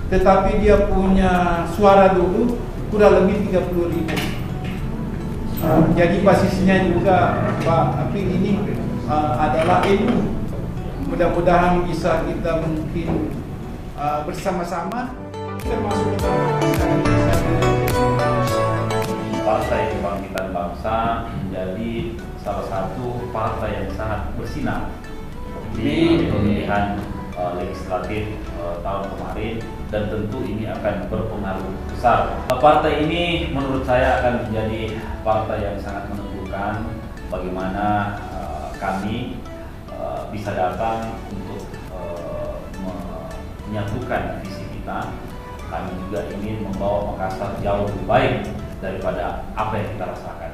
tetapi dia punya suara dulu kurang lebih 30.000. Jadi basisnya juga Pak Apik ini adalah ilmu. Mudah-mudahan bisa kita mungkin bersama-sama termasuk Partai Kebangkitan Bangsa menjadi salah satu partai yang sangat bersinar di pemilihan legislatif tahun kemarin, dan tentu ini akan berpengaruh besar. Partai ini menurut saya akan menjadi partai yang sangat menentukan bagaimana kami bisa datang untuk menyatukan visi kita. Kami juga ingin membawa Makassar jauh lebih baik daripada apa yang kita rasakan.